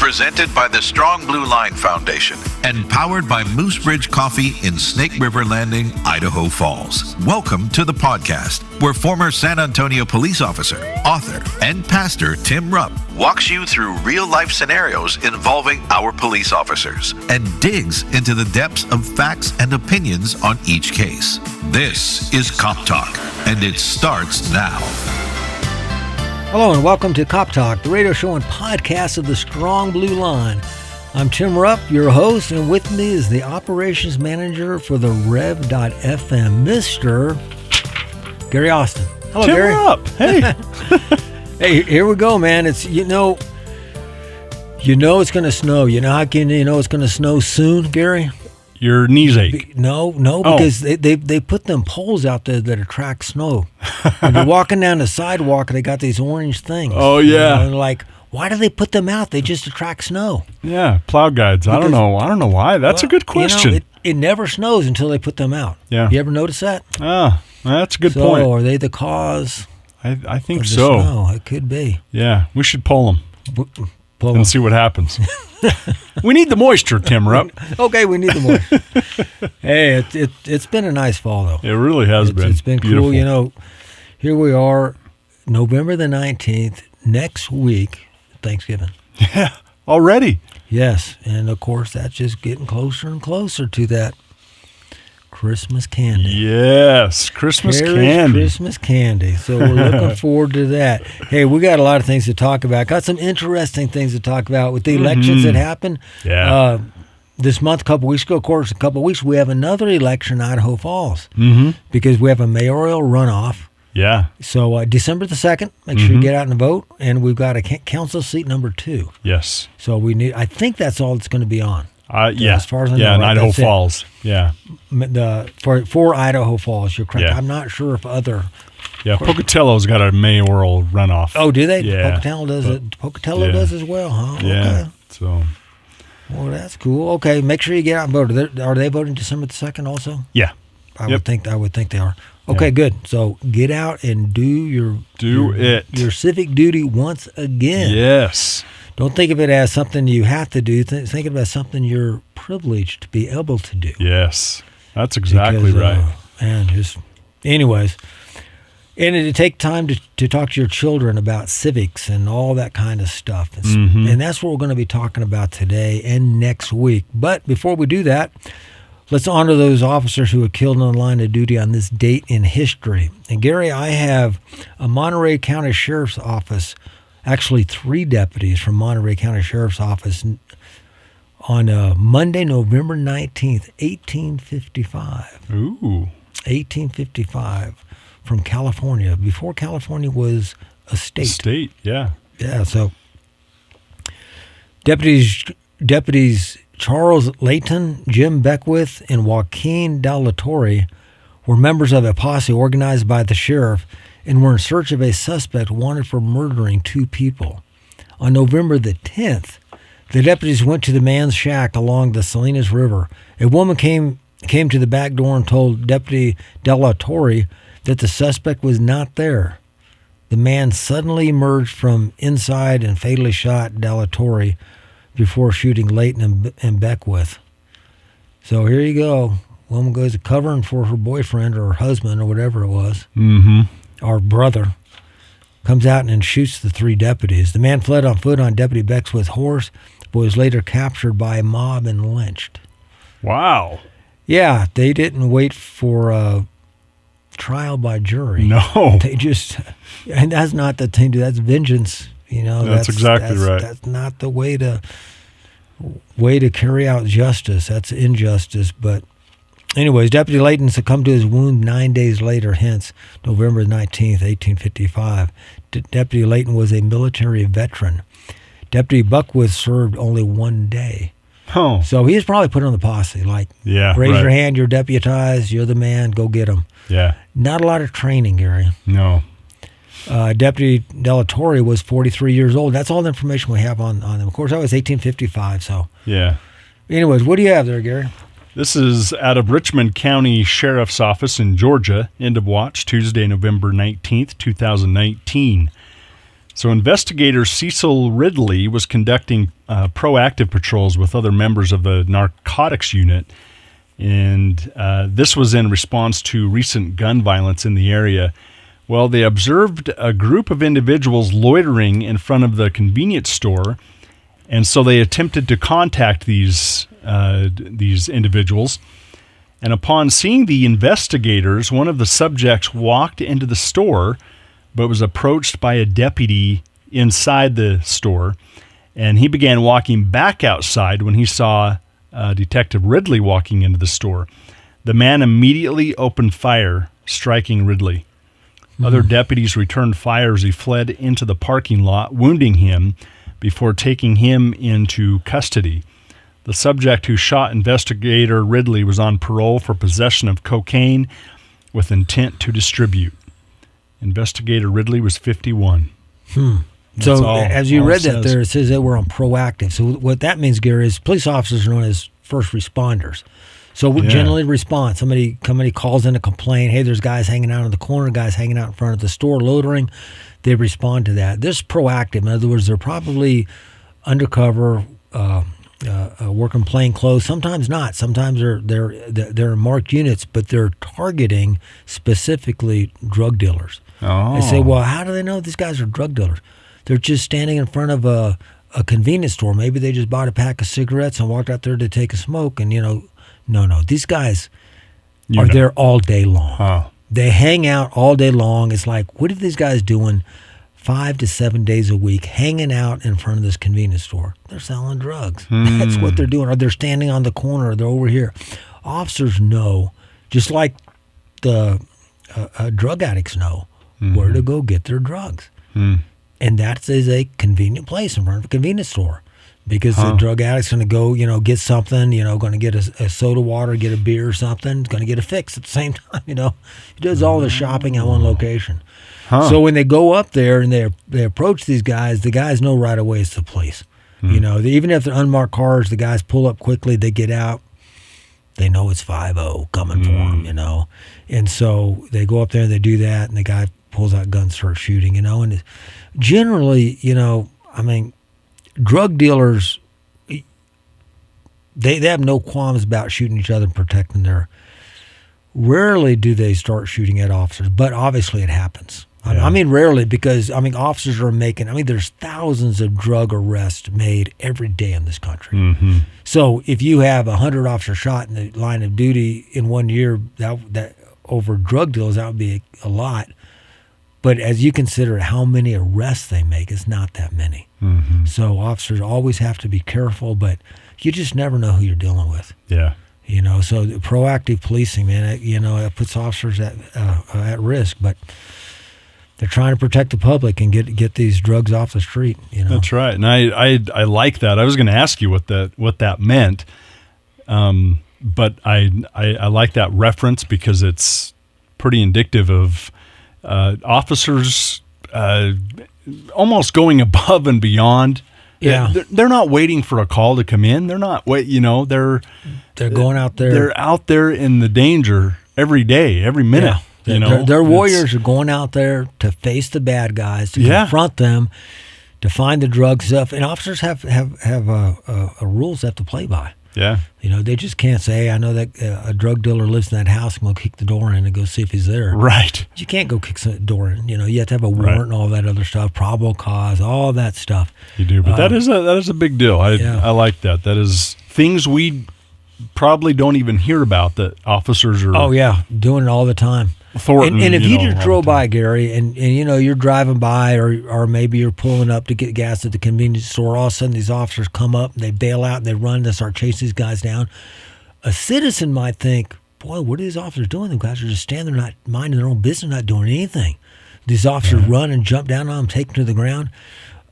presented by the Strong Blue Line Foundation and powered by Moose Ridge Coffee in Snake River Landing, Idaho Falls. Welcome to the podcast, where former San Antonio police officer, author, and pastor Tim Rupp walks you through real-life scenarios involving our police officers and digs into the depths of facts and opinions on each case. This is Cop Talk, and it starts now. Hello and welcome to Cop Talk, the radio show and podcast of the Strong Blue Line. I'm Tim Rupp, your host, and with me is the operations manager for the Rev.FM, Mr. Gary Austin. Hello, Tim Gary. Rupp. Hey. Hey, here we go, man. It's you know it's going to snow. You know how can you know it's going to snow soon, Gary? Your knees ache. No, because they put them poles out there that attract snow. When you're walking down the sidewalk, they got these orange things. Oh, yeah. And like, why do they put them out? They just attract snow. Yeah, plow guides. I don't know why. That's a good question. You know, it never snows until they put them out. Yeah. You ever notice that? That's a good point. So are they the cause? I think of the so. Snow? It could be. Yeah, we should pull them Pull and them. see what happens. We need the moisture, Tim Rupp. Okay, we need the more. Hey, it's been a nice fall, though. It really has been. It's been beautiful. cool. You know, here we are, November the 19th, next week, Thanksgiving. Yeah, already. Yes, and of course, that's just getting closer and closer to that Christmas candy. Yes, Christmas candy. Christmas candy. So we're looking forward to that. Hey, we got a lot of things to talk about. Got some interesting things to talk about with the elections that happened. Yeah. This month, a couple weeks ago, of course, a couple weeks, we have another election in Idaho Falls because we have a mayoral runoff. Yeah. So December the 2nd, make sure you get out and vote. And we've got a council seat number 2. Yes. So I think that's all it's going to be on. Yeah. As far as I know, yeah, in right? Idaho That's Falls. Yeah. For Idaho Falls, you're correct. Yeah. I'm not sure if other. Yeah, Pocatello's got a mayoral runoff. Oh, do they? Yeah. Pocatello does as well, huh? Yeah. Okay. So. Well, that's cool. Okay, make sure you get out and vote. Are they voting December the 2nd also? Yeah. I would think they are. Okay, good. So get out and do your civic duty once again. Yes. Don't think of it as something you have to do. Think of it as something you're privileged to be able to do. Yes, that's exactly right. Anyways, and to take time to talk to your children about civics and all that kind of stuff. And that's what we're going to be talking about today and next week. But before we do that, let's honor those officers who were killed on the line of duty on this date in history. And Gary, I have a Monterey County Sheriff's Office, actually 3 deputies from Monterey County Sheriff's Office on Monday, November 19th, 1855. Ooh. 1855 from California, before California was a state. State, yeah. Yeah, so deputies Charles Layton, Jim Beckwith, and Joaquin De La Torre were members of a posse organized by the sheriff and were in search of a suspect wanted for murdering 2 people. On November the 10th, the deputies went to the man's shack along the Salinas River. A woman came to the back door and told Deputy De La Torre that the suspect was not there. The man suddenly emerged from inside and fatally shot De La Torre before shooting Layton and Beckwith. So here you go. Woman goes covering for her boyfriend or her husband or whatever it was. Our brother comes out and shoots the 3 deputies. The man fled on foot on Deputy Beckwith's horse, but was later captured by a mob and lynched. Wow. Yeah, they didn't wait for a trial by jury. No. They just, and that's not the thing. That's vengeance. You know, that's exactly right. That's not the way to carry out justice. That's injustice. But anyways, Deputy Layton succumbed to his wound 9 days later, hence November 19th, 1855. Deputy Layton was a military veteran. Deputy Beckwith served only 1 day. Oh. So he was probably put on the posse. Like, raise your hand, you're deputized, you're the man, go get him. Yeah. Not a lot of training, Gary. No. Deputy De La Torre was 43 years old. That's all the information we have on them. Of course, that was 1855. So. Yeah. Anyways, what do you have there, Gary? This is out of Richmond County Sheriff's Office in Georgia. End of watch, Tuesday, November 19th, 2019. So investigator Cecil Ridley was conducting proactive patrols with other members of the narcotics unit, and this was in response to recent gun violence in the area. Well, they observed a group of individuals loitering in front of the convenience store, and so they attempted to contact these individuals. And upon seeing the investigators, one of the subjects walked into the store, but was approached by a deputy inside the store, and he began walking back outside when he saw Detective Ridley walking into the store. The man immediately opened fire, striking Ridley. Other deputies returned fire as he fled into the parking lot, wounding him before taking him into custody. The subject who shot investigator Ridley was on parole for possession of cocaine with intent to distribute. Investigator Ridley was 51. So as you read that there, it says that we're on proactive. So what that means, Gary, is police officers are known as first responders. So we generally respond. Somebody calls in a complaint, hey, there's guys hanging out in the corner, guys hanging out in front of the store loitering. They respond to that. This is proactive. In other words, they're probably undercover, working plain clothes. Sometimes not. Sometimes they're in marked units, but they're targeting specifically drug dealers. They say, well, how do they know these guys are drug dealers? They're just standing in front of a convenience store. Maybe they just bought a pack of cigarettes and walked out there to take a smoke. And, no. These guys are there all day long. They hang out all day long. It's like, what are these guys doing 5 to 7 days a week, hanging out in front of this convenience store? They're selling drugs. That's what they're doing. Or they're standing on the corner. Or they're over here. Officers know, just like the drug addicts know, where to go get their drugs. And that is a convenient place in front of a convenience store, because the drug addict's going to go, get something, going to get a soda water, get a beer or something, going to get a fix at the same time, He does all the shopping at one location. So when they go up there and they approach these guys, the guys know right away it's the police. Even if they're unmarked cars, the guys pull up quickly, they get out. They know it's 5-0 coming for them, And so they go up there and they do that, and the guy pulls out guns, starts shooting, And generally, drug dealers, they have no qualms about shooting each other and protecting their. Rarely do they start shooting at officers, but obviously it happens. Rarely, because, officers are making, there's thousands of drug arrests made every day in this country. So if you have 100 officers shot in the line of duty in 1 year, that over drug deals, that would be a lot. But as you consider how many arrests they make, it's not that many. So officers always have to be careful, but you just never know who you're dealing with. So the proactive policing, man, it puts officers at risk, but they're trying to protect the public and get these drugs off the street. That's right, and I like that. I was going to ask you what that meant, but I like that reference because it's pretty indicative of officers almost going above and beyond. They're not waiting for a call to come in. They're not they're going out there. They're out there in the danger every day, every minute. Their warriors are going out there to face the bad guys, to confront them, to find the drug stuff. And officers have rules they have to play by. They just can't say, hey, I know that a drug dealer lives in that house. I'm going to kick the door in and go see if he's there. Right. You can't go kick the door in. You have to have a warrant and all that other stuff, probable cause, all that stuff. You do, but that is a big deal. I like that. That is things we probably don't even hear about that officers are. Doing it all the time. And if you just drove by, Gary, and you're driving by, or maybe you're pulling up to get gas at the convenience store, all of a sudden these officers come up and they bail out and they run and they start chasing these guys down. A citizen might think, boy, what are these officers doing? The guys are just standing there, not minding their own business, not doing anything. These officers run and jump down on them, take them to the ground.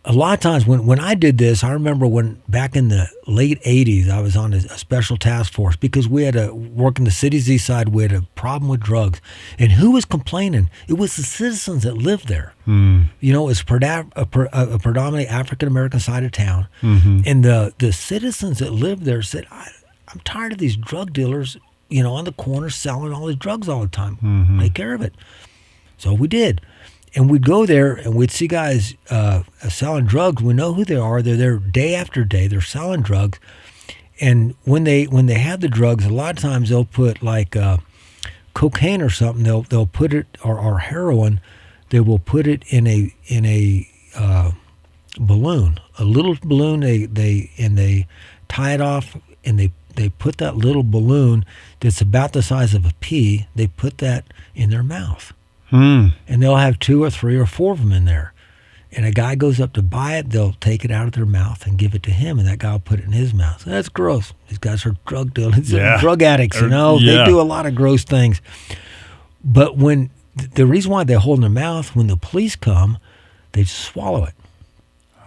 A lot of times when I did this, I remember when back in the late 80s, I was on a special task force because we had to work in the city's east side. We had a problem with drugs. And who was complaining? It was the citizens that lived there. It was a predominantly African-American side of town. And the citizens that lived there said, I'm tired of these drug dealers, on the corner selling all these drugs all the time. Take care of it. So we did. And we'd go there and we'd see guys selling drugs. We know who they are. They're there day after day. They're selling drugs. And when they have the drugs, a lot of times they'll put like cocaine or something. They'll put it or heroin. They will put it in a balloon, a little balloon. They tie it off and they put that little balloon that's about the size of a pea. They put that in their mouth, and they'll have 2 or 3 or 4 of them in there. And a guy goes up to buy it, they'll take it out of their mouth and give it to him, and that guy will put it in his mouth. So that's gross. These guys are drug dealers, drug addicts, you know. Yeah. They do a lot of gross things. But when the reason why they hold in their mouth, when the police come, they just swallow it.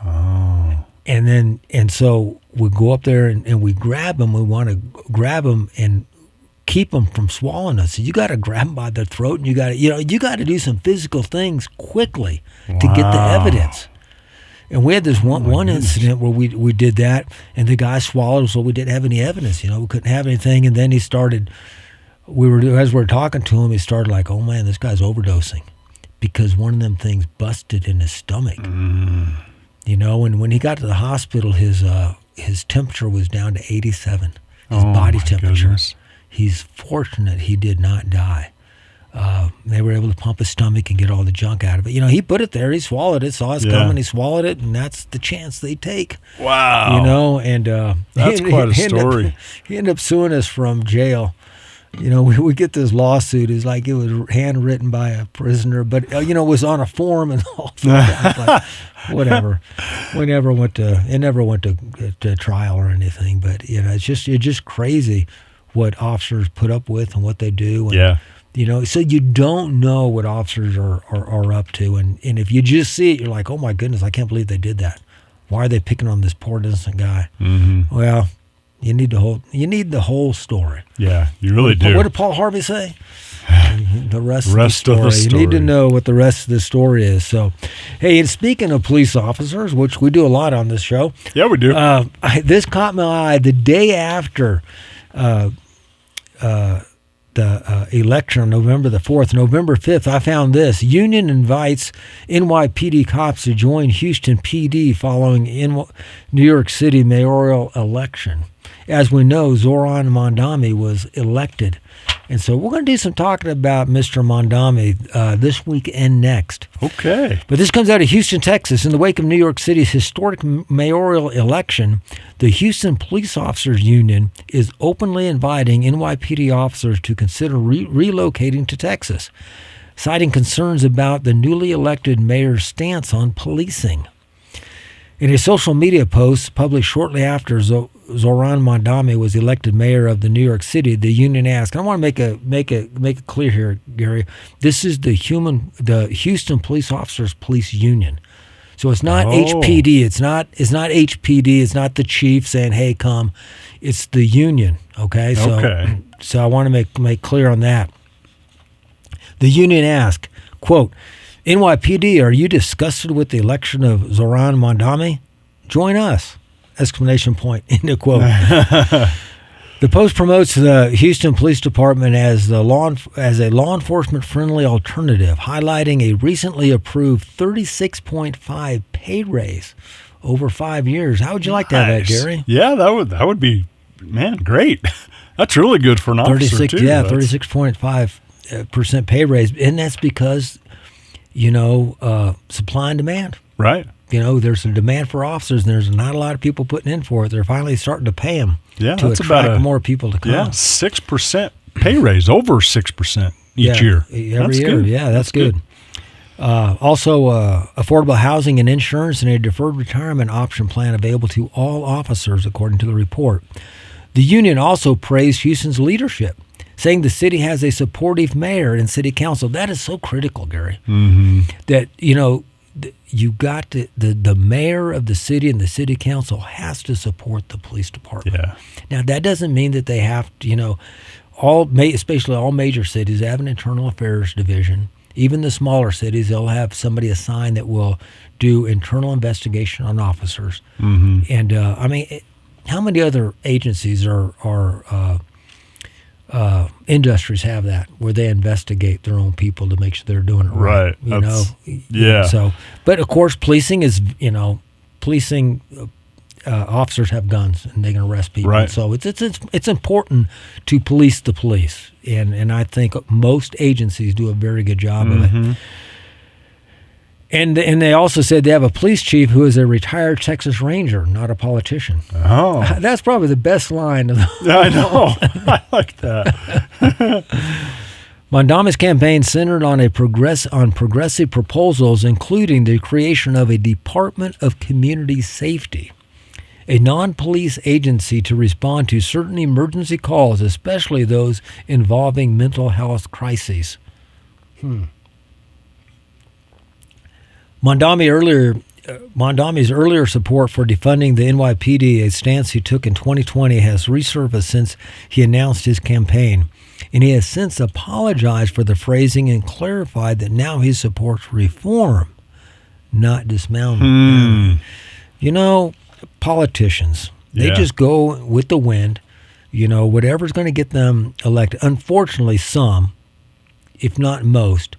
Oh. And so we go up there and we grab them. We want to grab them and keep them from swallowing us. So you got to grab them by their throat, and you got to do some physical things quickly to get the evidence. And we had this one incident where we did that, and the guy swallowed, so we didn't have any evidence. You know, we couldn't have anything. And then he started. As we were talking to him, he started like, "Oh man, this guy's overdosing," because one of them things busted in his stomach. You know, and when he got to the hospital, his temperature was down to 87. His body temperature. Goodness. He's fortunate he did not die. They were able to pump his stomach and get all the junk out of it. You know, he put it there. He swallowed it. Saw us coming. He swallowed it, and that's the chance they take. Wow. You know, and that's quite a story. He ended up suing us from jail. You know, we get this lawsuit. It's like it was handwritten by a prisoner, but you know, it was on a form and all that. Like, whatever. It never went to trial or anything. But you know, it's just crazy what officers put up with and what they do. And, you know, so you don't know what officers are up to, and if you just see it, you're like, oh my goodness, I can't believe they did that. Why are they picking on this poor innocent guy? Mm-hmm. Well, you need the whole story. Yeah, you really do. What did Paul Harvey say? The rest of the story. You need to know what the rest of the story is. So, hey, and speaking of police officers, which we do a lot on this show. Yeah, we do. This caught my eye the day after the election on November the 4th. November 5th, I found this. Union invites NYPD cops to join Houston PD following New York City mayoral election. As we know, Zohran Mamdani was elected. And so we're going to do some talking about Mr. Mamdani this week and next. Okay. But this comes out of Houston, Texas. In the wake of New York City's historic mayoral election, the Houston Police Officers Union is openly inviting NYPD officers to consider relocating to Texas, citing concerns about the newly elected mayor's stance on policing. In a social media post published shortly after Zohran Mamdani was elected mayor of the New York City, the union asked, and I want to make it clear here, Gary, this is the Houston Police Officers Police Union. So it's not HPD, it's not HPD, it's not the chief saying, hey, come. It's the union, okay? So I want to make clear on that. The union asked, quote, NYPD, are you disgusted with the election of Zohran Mamdani? Join us! Exclamation point, end of quote. The post promotes the Houston Police Department as a law enforcement friendly alternative, highlighting a recently approved 36.5 pay raise over 5 years. How would you like to have that, Gary? Yeah, that would be, man, great. That's really good for an officer too. Yeah, 36.5% pay raise, and that's because, you know, supply and demand. Right. You know, there's a demand for officers, and there's not a lot of people putting in for it. They're finally starting to pay them to attract more people to come. Yeah, 6% pay raise, over 6% each year. Every year. Good. Yeah, that's good. Also, affordable housing and insurance and a deferred retirement option plan available to all officers, according to the report. The union also praised Houston's leadership, saying the city has a supportive mayor and city council. That is so critical, Gary. Mm-hmm. That, you know, you got to, the mayor of the city and the city council has to support the police department. Yeah. Now, that doesn't mean that they have to, you know, especially all major cities have an internal affairs division. Even the smaller cities, they'll have somebody assigned that will do internal investigation on officers. Mm-hmm. And, I mean, how many other agencies are industries have that, where they investigate their own people to make sure they're doing it right. Yeah. So, but of course, policing is, policing officers have guns and they can arrest people. Right. So it's important to police the police, and I think most agencies do a very good job of it. And they also said they have a police chief who is a retired Texas Ranger, not a politician. Oh. That's probably the best line. I know. I like that. Mamdani's campaign centered on progressive proposals, including the creation of a Department of Community Safety, a non-police agency to respond to certain emergency calls, especially those involving mental health crises. Mamdani's earlier support for defunding the NYPD, a stance he took in 2020, has resurfaced since he announced his campaign, and he has since apologized for the phrasing and clarified that now he supports reform, not dismantling. Politicians, they just go with the wind, whatever's going to get them elected. Unfortunately, some, if not most,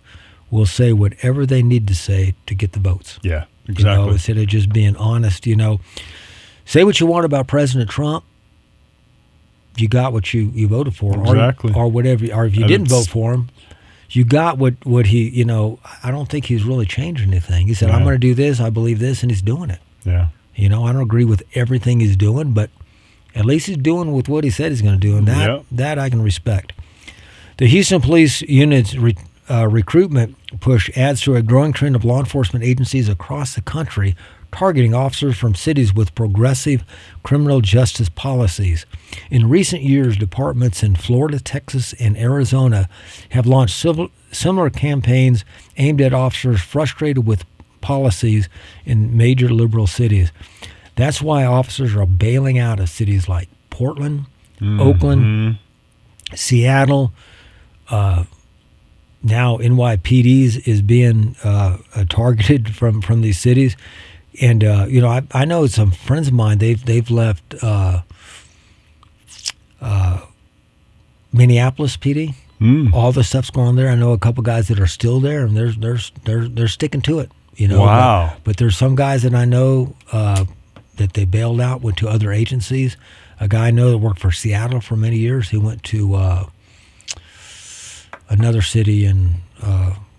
will say whatever they need to say to get the votes. Yeah, exactly. Instead of just being honest, say what you want about President Trump. You got what you voted for, exactly, or whatever. Or if you didn't vote for him, you got what he. I don't think he's really changed anything. He said, "I'm going to do this. I believe this," and he's doing it. Yeah. I don't agree with everything he's doing, but at least he's doing with what he said he's going to do, and that I can respect. The Houston Police Unit's recruitment push adds to a growing trend of law enforcement agencies across the country targeting officers from cities with progressive criminal justice policies. In recent years, departments in Florida, Texas, and Arizona have launched similar campaigns aimed at officers frustrated with policies in major liberal cities. That's why officers are bailing out of cities like Portland, Oakland, Seattle. Now NYPD is being targeted from these cities, and I know some friends of mine. They've left Minneapolis PD. All the stuff's going on there. I know a couple guys that are still there, and they're sticking to it. Wow. But there's some guys that I know that they bailed out, went to other agencies. A guy I know that worked for Seattle for many years. He went to another city in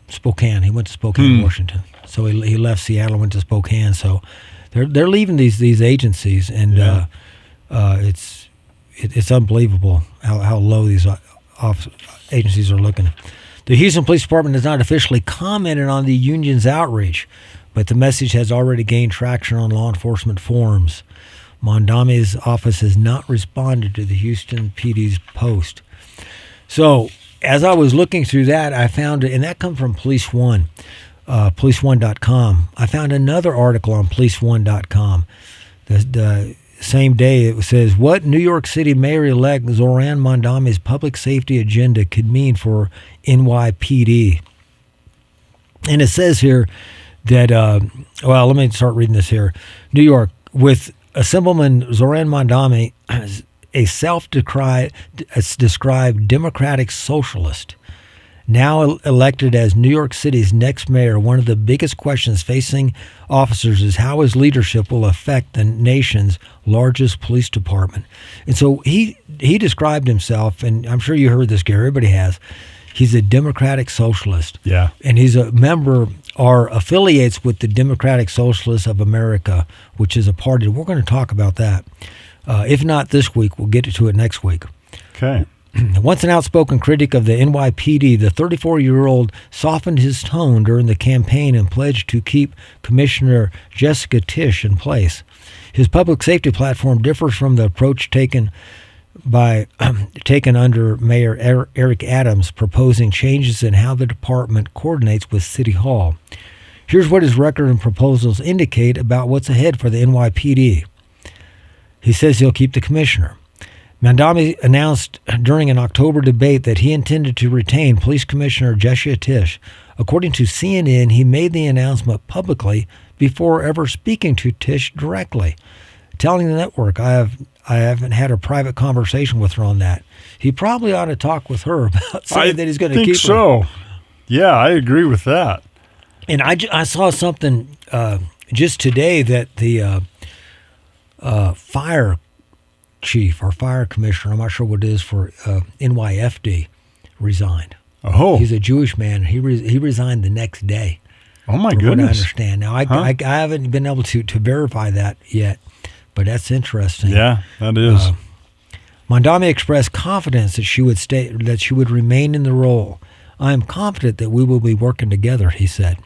Spokane. He went to Spokane, Washington. So he left Seattle, went to Spokane. So they're leaving these agencies, and it's unbelievable how low these agencies are looking. The Houston Police Department has not officially commented on the union's outreach, but the message has already gained traction on law enforcement forums. Mamdani's office has not responded to the Houston PD's post. So as I was looking through that, I found it, and that comes from Police One, policeone.com. I found another article on policeone.com. The same day, it says, what New York City Mayor-elect Zohran Mamdani's public safety agenda could mean for NYPD. And it says here that, let me start reading this here. New York, with Assemblyman Zohran Mamdani, a self-described democratic socialist, now elected as New York City's next mayor, one of the biggest questions facing officers is how his leadership will affect the nation's largest police department. And so he described himself, and I'm sure you heard this, Gary, everybody has. He's a democratic socialist. Yeah. And he's a member or affiliates with the Democratic Socialists of America, which is a party. We're going to talk about that. If not this week, we'll get to it next week. Okay. Once an outspoken critic of the NYPD, the 34-year-old softened his tone during the campaign and pledged to keep Commissioner Jessica Tisch in place. His public safety platform differs from the approach taken under Mayor Eric Adams, proposing changes in how the department coordinates with City Hall. Here's what his record and proposals indicate about what's ahead for the NYPD. He says he'll keep the commissioner. Mamdani announced during an October debate that he intended to retain Police Commissioner Jessica Tisch. According to CNN, he made the announcement publicly before ever speaking to Tisch directly, telling the network, I I haven't had a private conversation with her on that. He probably ought to talk with her about saying that he's going to keep her. so. Yeah, I agree with that. And I saw something just today that the fire chief or fire commissioner, I'm not sure what it is for NYFD, resigned. Oh. He's a Jewish man. He resigned the next day. Oh, my from goodness. what I understand. Now, I haven't been able to verify that yet, but that's interesting. Yeah, that is. Mamdani expressed confidence that she would remain in the role. I am confident that we will be working together, he said.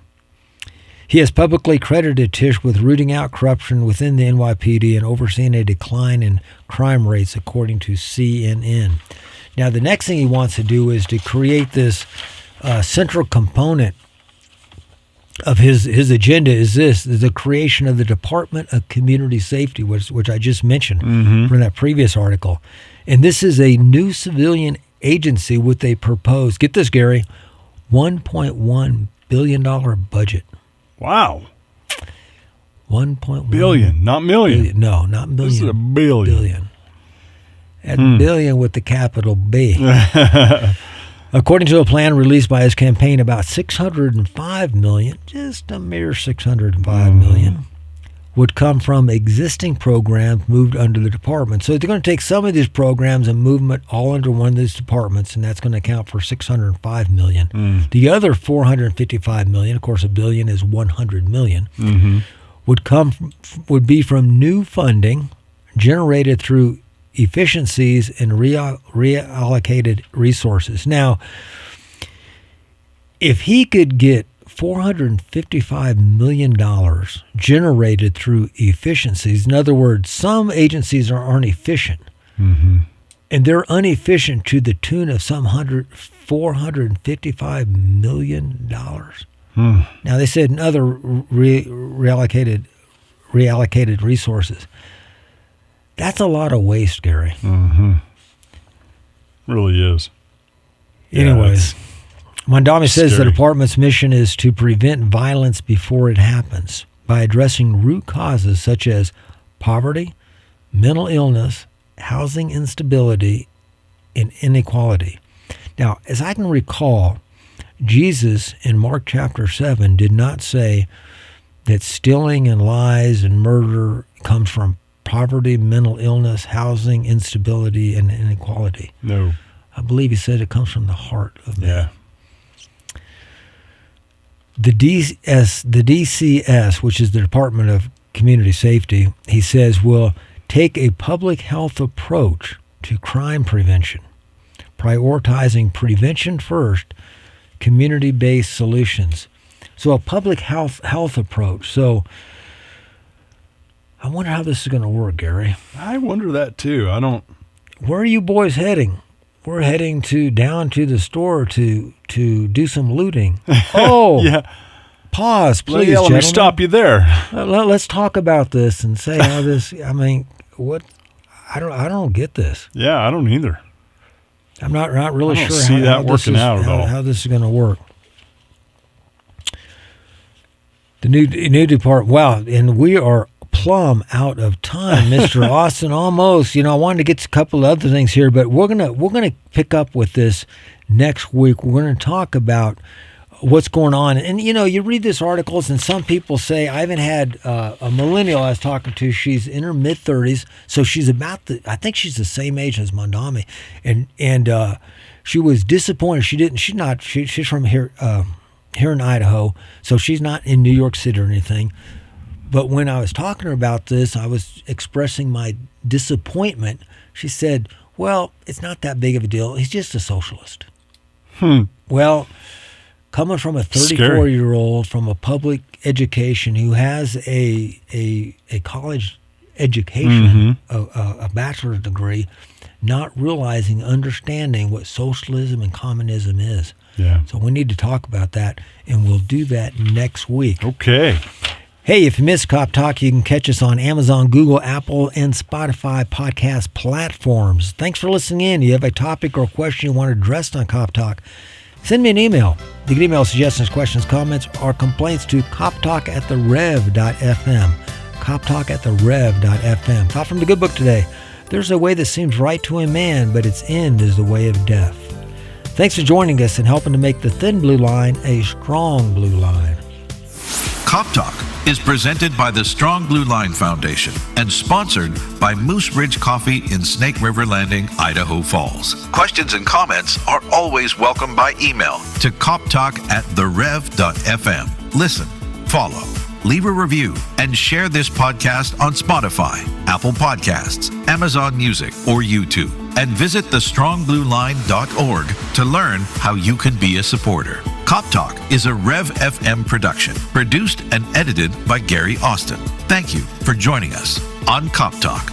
He has publicly credited Tish with rooting out corruption within the NYPD and overseeing a decline in crime rates, according to CNN. Now, the next thing he wants to do is to create this central component of his agenda is the creation of the Department of Community Safety, which I just mentioned from that previous article. And this is a new civilian agency with a proposed, get this, Gary, $1.1 billion budget. Wow. 1.1 billion, not million. billion. No, not million. This is a billion. Billion. That's billion with the capital B. According to a plan released by his campaign, about $605 million, just a mere $605 million, would come from existing programs moved under the department. So they're going to take some of these programs and move them all under one of these departments, and that's going to account for $605 million. The other $455 million, of course, $1 billion is $100 million, would be from new funding generated through efficiencies and reallocated resources. Now, if he could get $455 million generated through efficiencies, in other words, some agencies aren't efficient, and they're inefficient to the tune of some $455 million. Now, they said in other reallocated resources. That's a lot of waste, Gary. Really is. Anyways, Mamdani says the department's mission is to prevent violence before it happens by addressing root causes such as poverty, mental illness, housing instability, and inequality. Now, as I can recall, Jesus in Mark chapter 7 did not say that stealing and lies and murder comes from poverty, mental illness, housing instability, and inequality. No. I believe he said it comes from the heart of man. Yeah. The DCS, which is the Department of Community Safety, he says will take a public health approach to crime prevention, prioritizing prevention first, community-based solutions. So a public health approach. So I wonder how this is going to work, Gary. I wonder that too. Where are you boys heading? We're heading down to the store to do some looting. Oh, yeah. Pause, please, Let gentlemen. me stop you there. Let's talk about this and say how this. I mean, what? I don't get this. Yeah, I don't either. I'm not really I don't sure see that how working out at all. How this is going to work. The new department. Wow, and we are plumb out of time, Mr. Austin. Almost. I wanted to get to a couple of other things here, but we're gonna pick up with this next week. We're going to talk about what's going on. And, you read these articles, and some people say, I even had a millennial I was talking to. She's in her mid-30s, so she's I think she's the same age as Mamdani. And she was disappointed. She's from here in Idaho, so she's not in New York City or anything. But when I was talking to her about this, I was expressing my disappointment. She said, well, it's not that big of a deal. He's just a socialist. Well, coming from a 34-year-old from a public education who has a college education, a bachelor's degree, not understanding what socialism and communism is. Yeah. So we need to talk about that, and we'll do that next week. Okay. Hey, if you missed Cop Talk, you can catch us on Amazon, Google, Apple, and Spotify podcast platforms. Thanks for listening in. You have a topic or question you want addressed on Cop Talk, send me an email. You can email suggestions, questions, comments, or complaints to coptalk@therev.fm. coptalk@therev.fm. Thought from the good book today. There's a way that seems right to a man, but its end is the way of death. Thanks for joining us and helping to make the thin blue line a strong blue line. Cop Talk is presented by the Strong Blue Line Foundation and sponsored by Moose Ridge Coffee in Snake River Landing, Idaho Falls. Questions and comments are always welcome by email to coptalk@therev.fm. Listen, follow, leave a review, and share this podcast on Spotify, Apple Podcasts, Amazon Music, or YouTube. And visit thestrongblueline.org to learn how you can be a supporter. Cop Talk is a Rev FM production, produced and edited by Gary Austin. Thank you for joining us on Cop Talk.